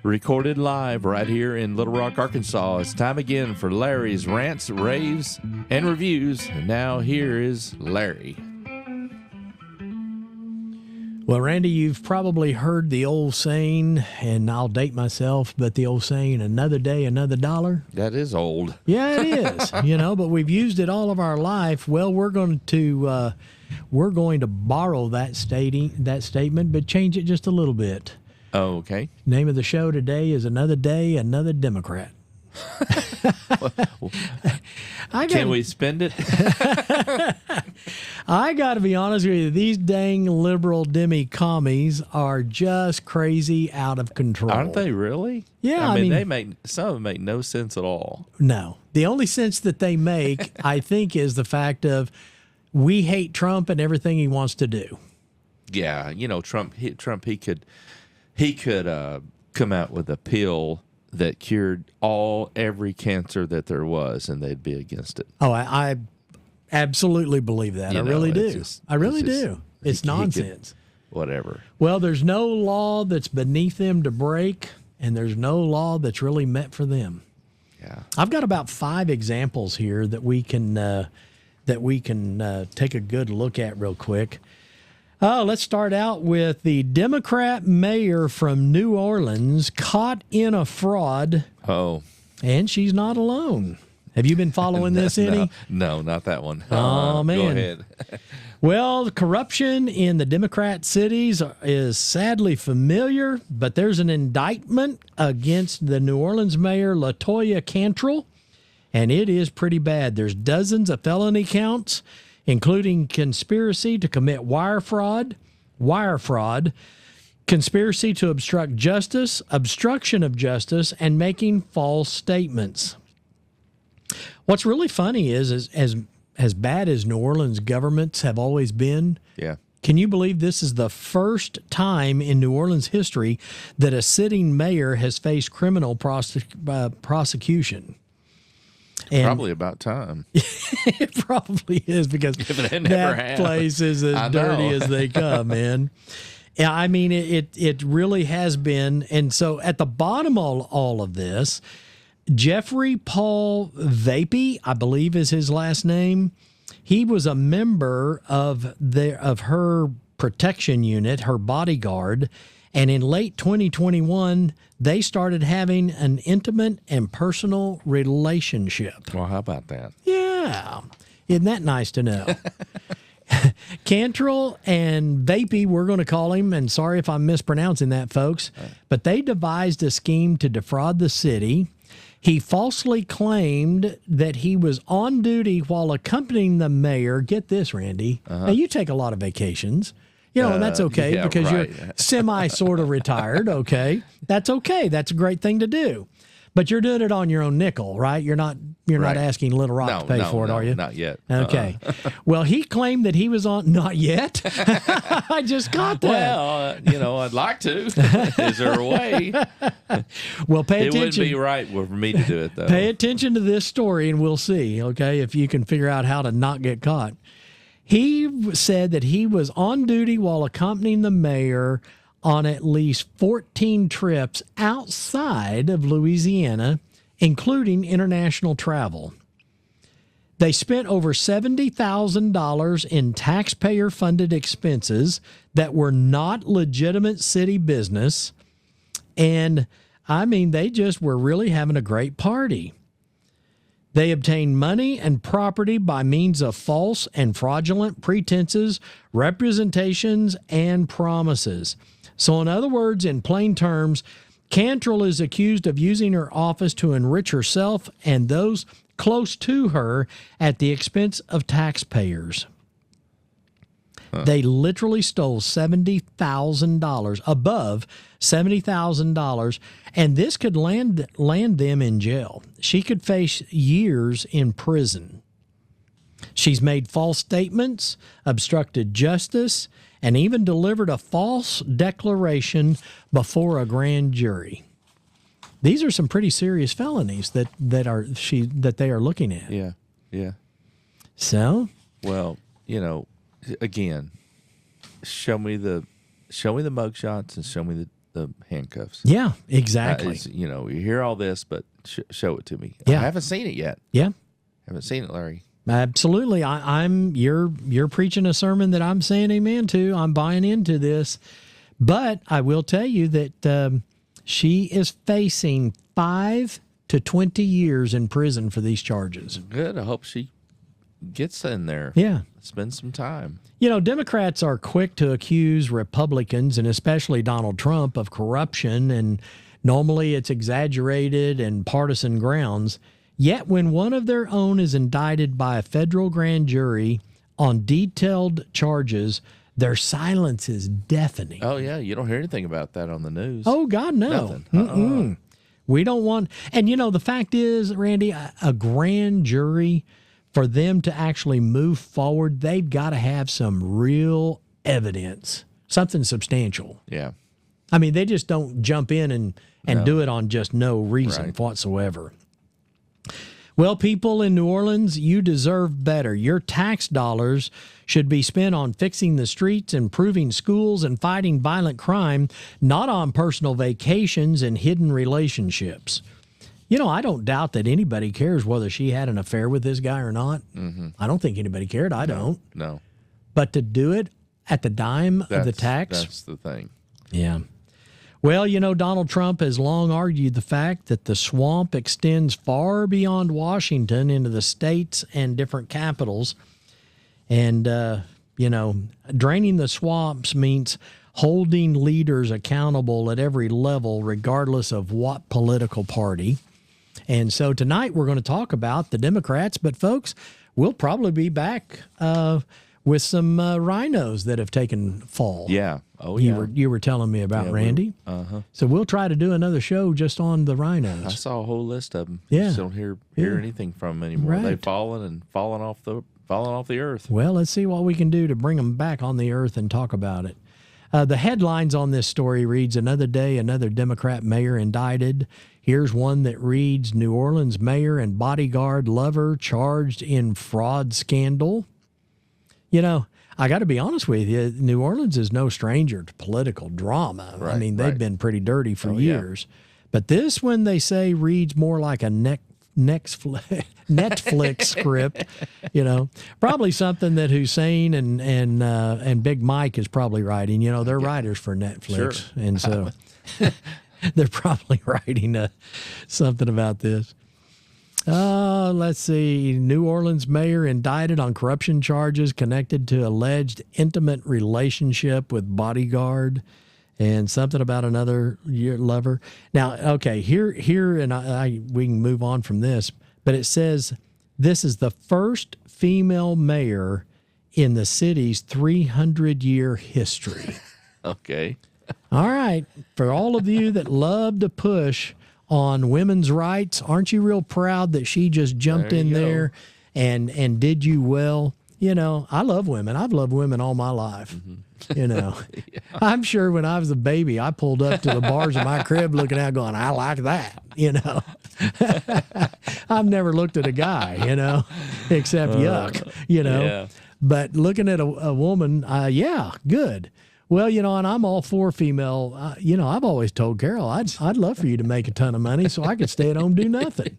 recorded live right here in Little Rock, Arkansas. It's time again for Larry's Rants, Raves, and Reviews. And now here is Larry. Well, Randy, you've probably heard the old saying, and I'll date myself, but the old saying, another day, another dollar. That is old. Yeah, it is, but we've used it all of our life. Well, we're going to borrow that statement, but change it just a little bit. Oh, okay. Name of the show today is Another Day, Another Democrat. Can we spend it? I got to be honest with you. These dang liberal demi-commies are just crazy out of control. Aren't they really? Yeah. I mean, some of them make no sense at all. No. The only sense that they make, I think, is the fact of we hate Trump and everything he wants to do. Yeah. Trump, he could come out with a pill that cured every cancer that there was, and they'd be against it. Oh, I absolutely believe that. I really do. I really do. It's nonsense. Whatever. Well, there's no law that's beneath them to break, and there's no law that's really meant for them. Yeah. I've got about 5 examples here that we can take a good look at real quick. Let's start out with the Democrat mayor from New Orleans caught in a fraud. Oh. And she's not alone. Have you been following this any? No, not that one. Oh, man. Go ahead. Well, corruption in the Democrat cities is sadly familiar, but there's an indictment against the New Orleans mayor, LaToya Cantrell, and it is pretty bad. There's dozens of felony counts, including conspiracy to commit wire fraud, conspiracy to obstruct justice, obstruction of justice, and making false statements. What's really funny is as bad as New Orleans governments have always been, yeah. Can you believe this is the first time in New Orleans history that a sitting mayor has faced criminal prosecution? And probably about time. It probably is, because that place is as dirty as they come, man. Yeah, I mean, it really has been. And so at the bottom of all of this, Jeffrey Paul Vapey, I believe is his last name, he was a member of her protection unit, her bodyguard, and in late 2021, they started having an intimate and personal relationship. Well, how about that? Yeah. Isn't that nice to know? Cantrell and Vapey, we're going to call him, and sorry if I'm mispronouncing that, folks, but they devised a scheme to defraud the city. He falsely claimed that he was on duty while accompanying the mayor. Get this, Randy. Now, you take a lot of vacations. And that's okay because you're semi sort of retired. Okay. That's okay. That's a great thing to do. But you're doing it on your own nickel, right? You're not asking Little Rock to pay for it, are you? Not yet. Okay. Well, he claimed that he was on, not yet. I just got that. Well, I'd like to. Is there a way? Well, pay attention. It wouldn't be right for me to do it, though. Pay attention to this story and we'll see, okay, if you can figure out how to not get caught. He said that he was on duty while accompanying the mayor on at least 14 trips outside of Louisiana, including international travel. They spent over $70,000 in taxpayer-funded expenses that were not legitimate city business, and, I mean, they just were really having a great party. They obtained money and property by means of false and fraudulent pretenses, representations, and promises. So, in other words, in plain terms, Cantrell is accused of using her office to enrich herself and those close to her at the expense of taxpayers. They literally stole $70,000, above $70,000, and this could land them in jail. She could face years in prison. She's made false statements, obstructed justice, and even delivered a false declaration before a grand jury. These are some pretty serious felonies that they are looking at. Yeah, yeah. So, well, again, show me the mugshots and show me the handcuffs. Yeah, exactly. You hear all this, but show it to me. Yeah. I haven't seen it yet. Yeah. Haven't seen it, Larry. Absolutely. You're preaching a sermon that I'm saying amen to. I'm buying into this. But I will tell you that she is facing 5 to 20 years in prison for these charges. Good. I hope she gets in there. Yeah. Spend some time. Democrats are quick to accuse Republicans, and especially Donald Trump, of corruption, and normally it's exaggerated and partisan grounds. Yet when one of their own is indicted by a federal grand jury on detailed charges, their silence is deafening. Oh, yeah. You don't hear anything about that on the news. Oh, God, no. Nothing. We don't want... And, the fact is, Randy, a grand jury, for them to actually move forward, they've got to have some real evidence, something substantial. Yeah. I mean, they just don't jump in and do it on just no reason whatsoever. Well, people in New Orleans, you deserve better. Your tax dollars should be spent on fixing the streets, improving schools, and fighting violent crime, not on personal vacations and hidden relationships. I don't doubt that anybody cares whether she had an affair with this guy or not. Mm-hmm. I don't think anybody cared. I don't. No. But to do it at the dime of the tax? That's the thing. Yeah. Well, Donald Trump has long argued the fact that the swamp extends far beyond Washington into the states and different capitals. And, draining the swamps means holding leaders accountable at every level, regardless of what political party. And so tonight we're going to talk about the Democrats, but folks, we'll probably be back with some rhinos that have taken fall. Yeah. Oh, yeah. You were telling me about, Randy. So we'll try to do another show just on the rhinos. I saw a whole list of them. Yeah. Just don't hear anything from them anymore. Right. They've fallen off the earth. Well, let's see what we can do to bring them back on the earth and talk about it. The headlines on this story reads, "Another day, another Democrat mayor indicted." Here's one that reads, "New Orleans mayor and bodyguard lover charged in fraud scandal." I got to be honest with you, New Orleans is no stranger to political drama. Right, I mean, they've been pretty dirty for years. But this one, they say, reads more like a Netflix script, Probably something that Hussein and Big Mike is probably writing. They're writers for Netflix. Sure. And so they're probably writing something about this. Let's see. New Orleans mayor indicted on corruption charges connected to alleged intimate relationship with bodyguard, and something about another lover. Now, okay, here, and we can move on from this, but it says this is the first female mayor in the city's 300-year history. Okay. All right. For all of you that love to push on women's rights, aren't you real proud that she just jumped in there and did you well? I love women. I've loved women all my life. I'm sure when I was a baby, I pulled up to the bars of my crib looking out going, I like that, I've never looked at a guy, except yuck, Yeah. But looking at a woman, good. Well, and I'm all for female. I've always told Carol, I'd love for you to make a ton of money so I could stay at home and do nothing.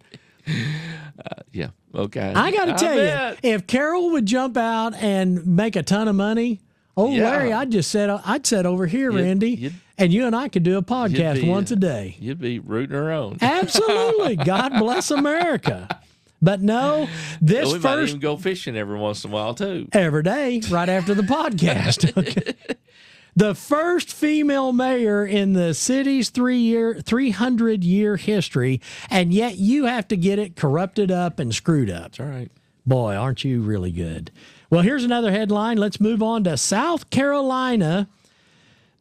Yeah. Okay. I got to tell you, if Carol would jump out and make a ton of money, Larry, I'd sit over here, Randy, and you and I could do a podcast once a day. You'd be rooting her on. Absolutely. God bless America. But no, this we might even go fishing every once in a while too. Every day, right after the podcast. Okay. The first female mayor in the city's 300-year history, and yet you have to get it corrupted up and screwed up. That's all right. Boy, aren't you really good. Well, here's another headline. Let's move on to South Carolina.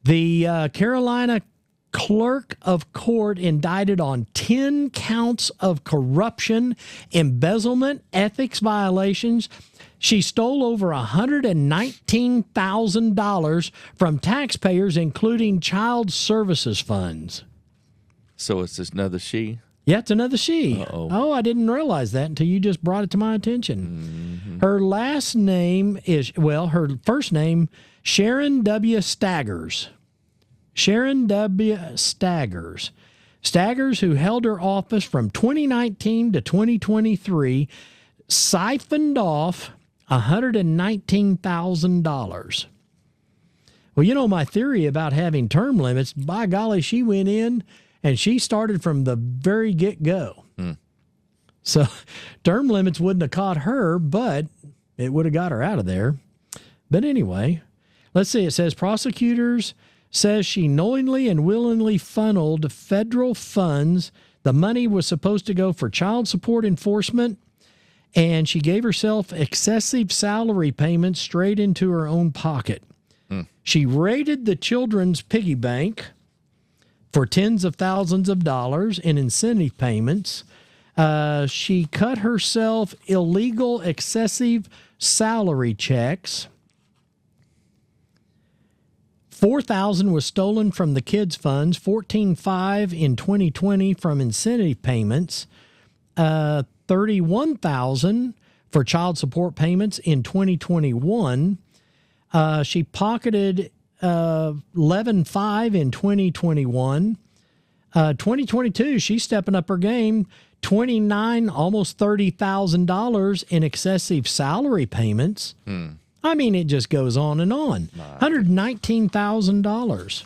The Carolina clerk of court indicted on 10 counts of corruption, embezzlement, ethics violations. She stole over $119,000 from taxpayers, including child services funds. So it's just another she? Yeah, it's another she. Uh-oh. Oh, I didn't realize that until you just brought it to my attention. Mm-hmm. Her last name is, her first name, Sharon W. Staggers. Sharon W. Staggers. Staggers, who held her office from 2019 to 2023, siphoned off $119,000. Well, you know my theory about having term limits. By golly, she went in and she started from the very get-go. So term limits wouldn't have caught her, but it would have got her out of there. But anyway, let's see. It says prosecutors says she knowingly and willingly funneled federal funds. The money was supposed to go for child support enforcement, and she gave herself excessive salary payments straight into her own pocket. She raided the children's piggy bank for tens of thousands of dollars in incentive payments. She cut herself illegal excessive salary checks. $4,000 was stolen from the kids' funds, $14,500 in 2020 from incentive payments, $31,000 for child support payments in 2021. She pocketed $11,500 in 2021. 2022, she's stepping up her game. $29,000, almost $30,000 in excessive salary payments. I mean, it just goes on and on. $119,000.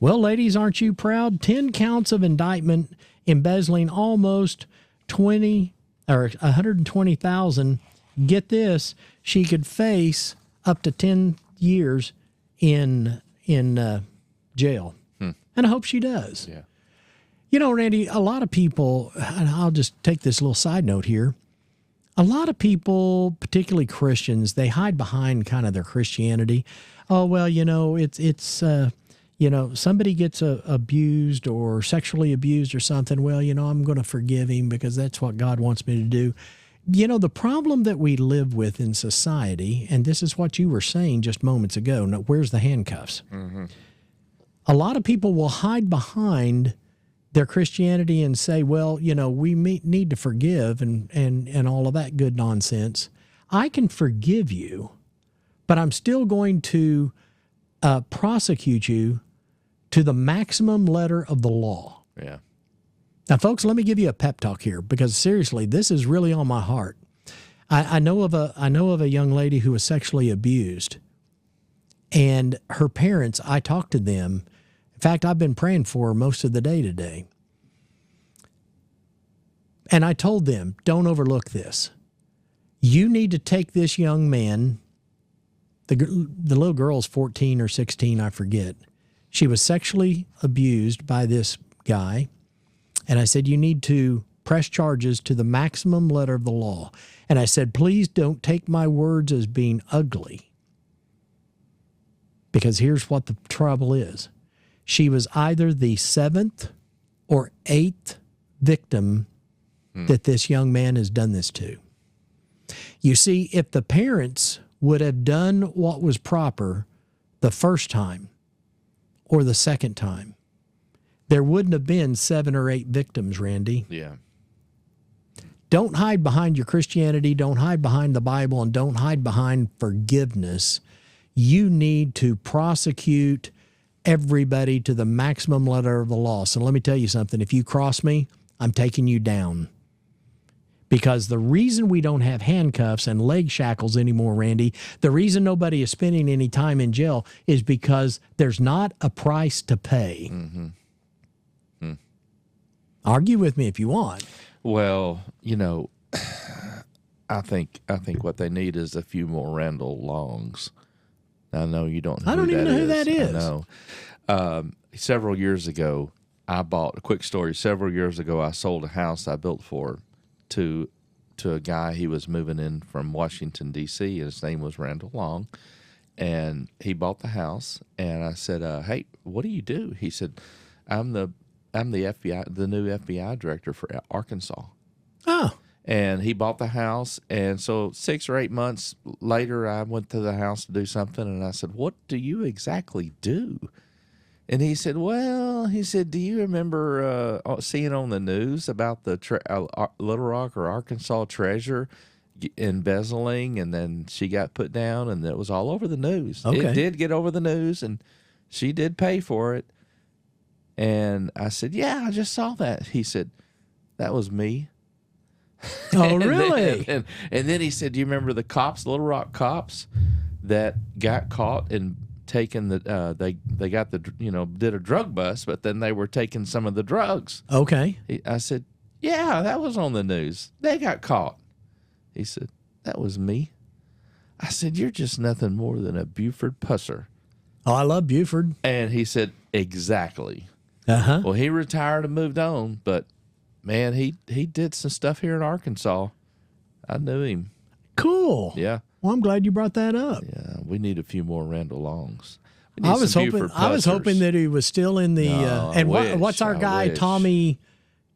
Well, ladies, aren't you proud? 10 counts of indictment embezzling almost $120,000. Get this, she could face up to 10 years in jail. And I hope she does. Yeah. You know, Randy, a lot of people, and I'll just take this little side note here. A lot of people, particularly Christians, they hide behind kind of their Christianity. Oh, well, you know, it's somebody gets abused or sexually abused or something. Well, you know, I'm going to forgive him because that's what God wants me to do. You know, the problem that we live with in society, and this is what you were saying just moments ago, now, where's the handcuffs? A lot of people will hide behind their Christianity and say, well, you know, we need to forgive and all of that good nonsense. I can forgive you, but I'm still going to prosecute you to the maximum letter of the law. Yeah. Now, folks, let me give you a pep talk here because seriously, this is really on my heart. I know of a young lady who was sexually abused, and her parents, I talked to them. In fact, I've been praying for her most of the day today. And I told them, don't overlook this. You need to take this young man, the little girl's 14 or 16, I forget. She was sexually abused by this guy. And I said, you need to press charges to the maximum letter of the law. And I said, please don't take my words as being ugly. Because here's what the trouble is. She was either the 7th or 8th victim that this young man has done this to. You see, if the parents would have done what was proper the first time or the second time, there wouldn't have been 7 or 8 victims, Randy. Yeah. Don't hide behind your Christianity, don't hide behind the Bible, and don't hide behind forgiveness. You need to prosecute everybody to the maximum letter of the law. So let me tell you something. If you cross me, I'm taking you down. Because the reason we don't have handcuffs and leg shackles anymore, Randy, the reason nobody is spending any time in jail is because there's not a price to pay. Argue with me if you want. Well, you know, I think what they need is a few more Randall Longs. I know you don't know I don't even know who that is. I know. Several years ago, I bought a quick story. Several years ago, I sold a house I built for to a guy. He was moving in from Washington, D.C., and his name was Randall Long. And he bought the house, and I said, hey, what do you do? He said, I'm the FBI, the new FBI director for Arkansas. Oh. And he bought the house, and so 6 or 8 months later, I went to the house to do something, and I said, what do you exactly do? And he said, well, do you remember seeing on the news about the Little Rock or Arkansas treasurer embezzling, and then she got put down, and it was all over the news. Okay. It did get over the news, and she did pay for it. And I said, yeah, I just saw that. He said, that was me. Oh, really? And then he said, do you remember the cops, Little Rock cops, that got caught and taken the they got the did a drug bust, but then they were taking some of the drugs. Okay. I said, yeah, that was on the news. They got caught. He said, that was me. I said, you're just nothing more than a Buford pusser. Oh, I love Buford. And he said, exactly. Uh-huh. Well, he retired and moved on, but man, he did some stuff here in Arkansas. I knew him. Cool. Yeah. Well, I'm glad you brought that up. Yeah, we need a few more Randall Longs. We need I was some hoping. Buford I was hoping pussers. that he was still in the. No, I and wish, what's our I guy wish.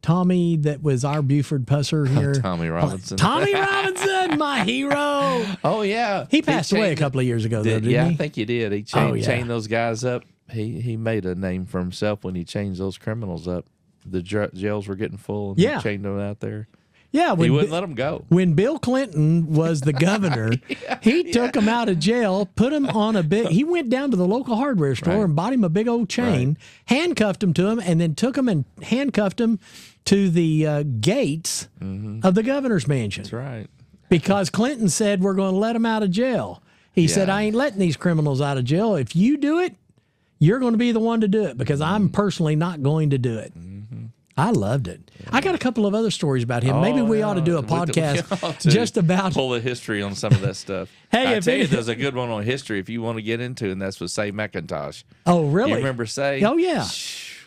Tommy that was our Buford pusser here? Tommy Robinson. Tommy Robinson, my hero. Oh yeah, He passed away a changed- couple of years ago, though, didn't yeah, he? I think he did. He chained those guys up. He made a name for himself when he chained those criminals up. The jails were getting full, and Yeah. he chained them out there. Yeah, He wouldn't let them go. When Bill Clinton was the governor, he took him out of jail, put him on a big. He went down to the local hardware store Right. and bought him a big old chain, handcuffed him to him, and then took him and handcuffed him to the gates of the governor's mansion. That's right. Because Clinton said, we're going to let him out of jail. He said, Yeah. I ain't letting these criminals out of jail. If you do it, you're going to be the one to do it because I'm personally not going to do it. I loved it. I got a couple of other stories about him. Maybe we ought to do a We ought podcast to just about. pull the history on some of that stuff. Hey, I if tell you, it- there's a good one on history if you want to get into, and that's with Say McIntosh. Oh, really? You remember Say? Oh, yeah.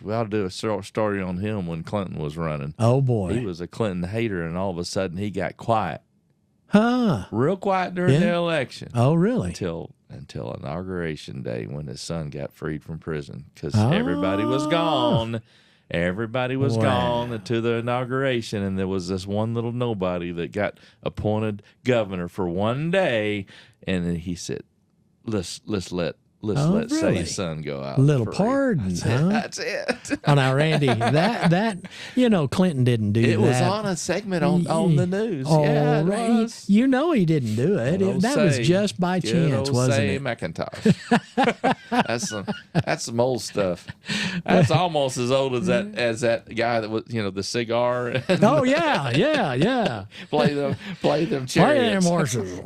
We ought to do a story on him when Clinton was running. Oh, boy. He was a Clinton hater, and all of a sudden he got quiet, Huh. real quiet during Yeah. the election Oh, really? until inauguration day when his son got freed from prison because everybody was gone. Everybody was Wow. gone to the inauguration, and there was this one little nobody that got appointed governor for one day, and then he said, "Let's let really? Say's son go out." Little free." pardon, huh? That's it. Oh, now, Randy, that Clinton didn't do that. It was on a segment on the news. Oh, Yeah, it right. was. You know he didn't do it. Good old That was Say. just by Good chance, old wasn't Say it? McIntosh. That's some old stuff. That's almost as old as that guy that was the cigar. And Oh, yeah. play them Play them chariots. horses.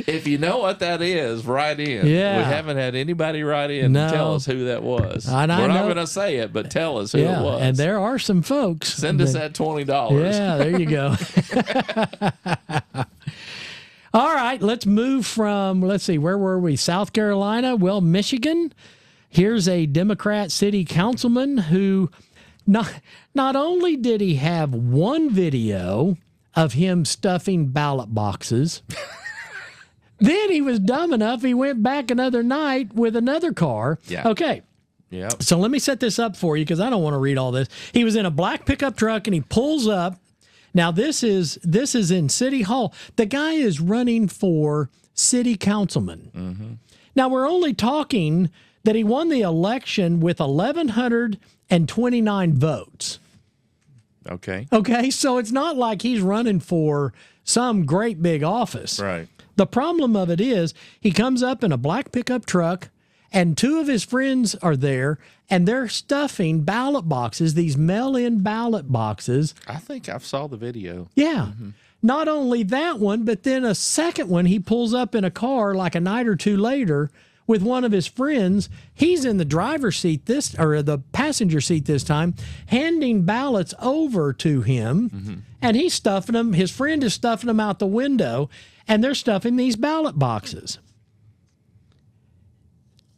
If you know what that is, write in. Yeah. We haven't had anybody write in No. and tell us who that was. And I We're not know- going to say it, but tell us who it Yeah, was. and there are some folks. Send us that $20. Yeah, there you go. All right, let's move from, let's see, where were we? South Carolina? Well, Michigan. Here's a Democrat city councilman who not only did he have one video of him stuffing ballot boxes, then he was dumb enough, he went back another night with another car. Yeah. Okay. Yep. So let me set this up for you because I don't want to read all this. He was in a black pickup truck and he pulls up. Now this is in City Hall. The guy is running for city councilman. Mm-hmm. Now we're only talking that he won the election with 1,129 votes. Okay. Okay, so it's not like he's running for some great big office. Right. The problem of it is he comes up in a black pickup truck and two of his friends are there and they're stuffing ballot boxes, these mail-in ballot boxes. I think I saw the video. Yeah. Not only that one, but then a second one, he pulls up in a car like a night or two later with one of his friends. He's in the driver's seat or the passenger seat this time, handing ballots over to him, and he's stuffing them. His friend is stuffing them out the window, and they're stuffing these ballot boxes.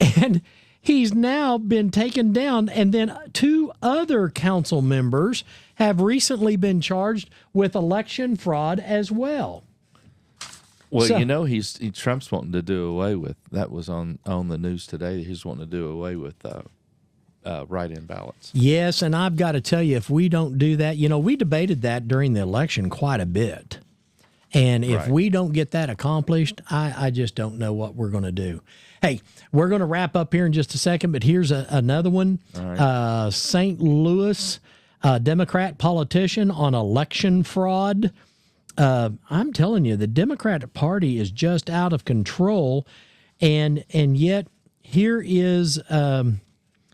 And he's now been taken down, and then two other council members have recently been charged with election fraud as well. Well, So- Trump's wanting to do away with that. Was on the news today. He's wanting to do away with write-in ballots. Yes, and I've got to tell you, if we don't do that, we debated that during the election quite a bit. And if Right. we don't get that accomplished, I just don't know what we're going to do. Hey, we're going to wrap up here in just a second, but here's another one. right. St. Louis Democrat politician on election fraud. I'm telling you, the Democratic Party is just out of control, and yet here is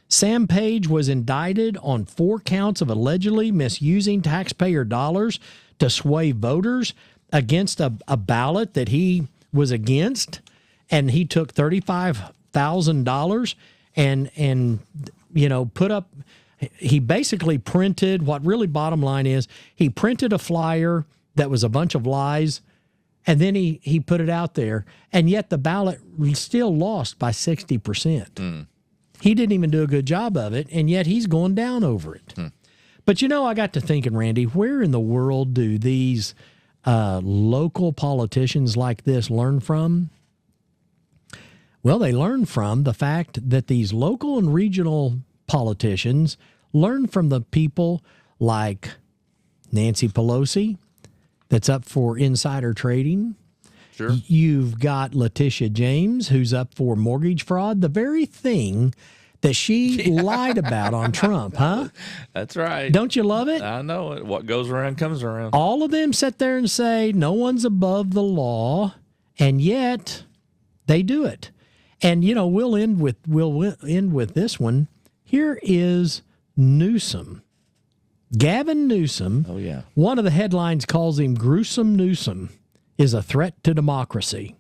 Sam Page was indicted on 4 counts of allegedly misusing taxpayer dollars to sway voters against a ballot that he was against, and he took $35,000 and put up. He basically printed what really bottom line is he printed a flyer that was a bunch of lies, and then he put it out there, and yet the ballot still lost by 60%. He didn't even do a good job of it, and yet he's going down over it. But I got to thinking, Randy, where in the world do these local politicians like this learn from? Well, they learn from the fact that these local and regional politicians learn from the people like Nancy Pelosi, that's up for insider trading. Sure. You've got Letitia James, who's up for mortgage fraud, the very thing that she lied about on Trump, huh? That's right. Don't you love it? I know it. What goes around comes around. All of them sit there and say no one's above the law, and yet they do it. And we'll end with this one. Here is Newsom. Gavin Newsom. Oh yeah. One of the headlines calls him Gruesome Newsom is a threat to democracy.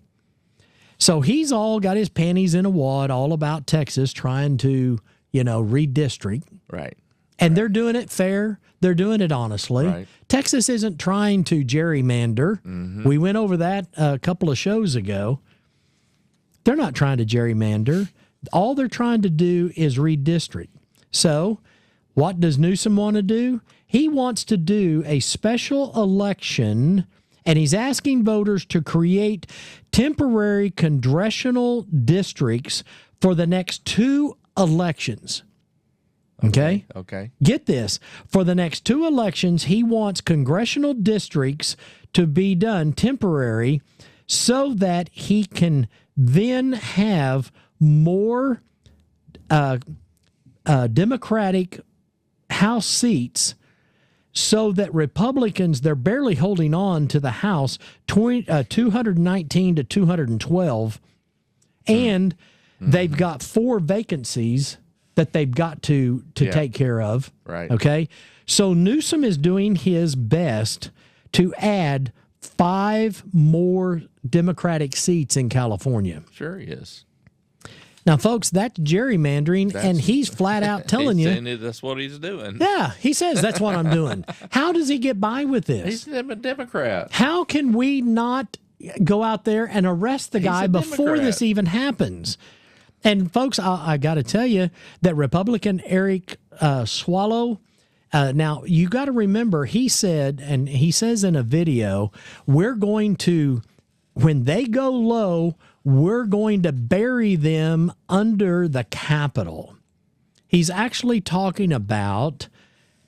So he's all got his panties in a wad all about Texas trying to, redistrict. Right. And they're doing it fair. They're doing it honestly. Right. Texas isn't trying to gerrymander. We went over that a couple of shows ago. They're not trying to gerrymander. All they're trying to do is redistrict. So what does Newsom want to do? He wants to do a special election, and he's asking voters to create temporary congressional districts for the next 2 elections. Okay? Okay. Get this. For the next 2 elections, he wants congressional districts to be done temporary so that he can then have more Democratic House seats, so that Republicans, they're barely holding on to the House, 219 to 212, and they've got 4 vacancies that they've got to take care of. Right. Okay? So Newsom is doing his best to add 5 more Democratic seats in California. Sure he is. Now, folks, that's gerrymandering, and he's flat out telling you. That's what he's doing. Yeah, he says that's what I'm doing. How does he get by with this? He's a Democrat. How can we not go out there and arrest the guy before this even happens? And, folks, I got to tell you that Republican Eric Swallow, now, you got to remember, he said, and he says in a video, we're going to, when they go low, we're going to bury them under the Capitol. He's actually talking about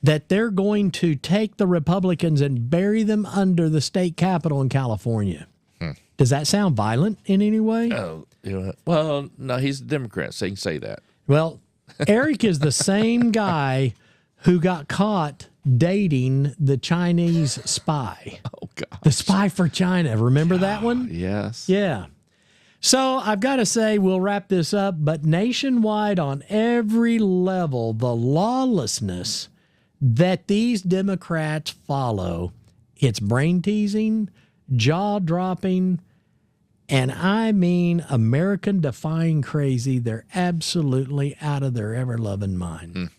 that they're going to take the Republicans and bury them under the state capitol in California. Does that sound violent in any way? Oh, well, no, he's a Democrat, so he can say that. Well, Eric is the same guy who got caught dating the Chinese spy. Oh, God. The spy for China. Remember that one? Yes. Yeah. So I've got to say, we'll wrap this up, but nationwide on every level, the lawlessness that these Democrats follow, it's brain-teasing, jaw-dropping, and I mean American-defying crazy. They're absolutely out of their ever-loving mind.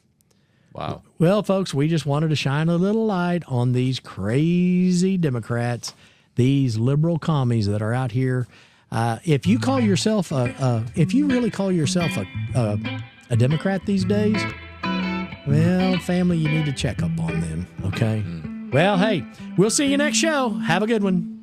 Wow. Well, folks, we just wanted to shine a little light on these crazy Democrats, these liberal commies that are out here. If you call yourself if you really call yourself a Democrat these days, well, family, you need to check up on them. Okay. Well, hey, we'll see you next show. Have a good one.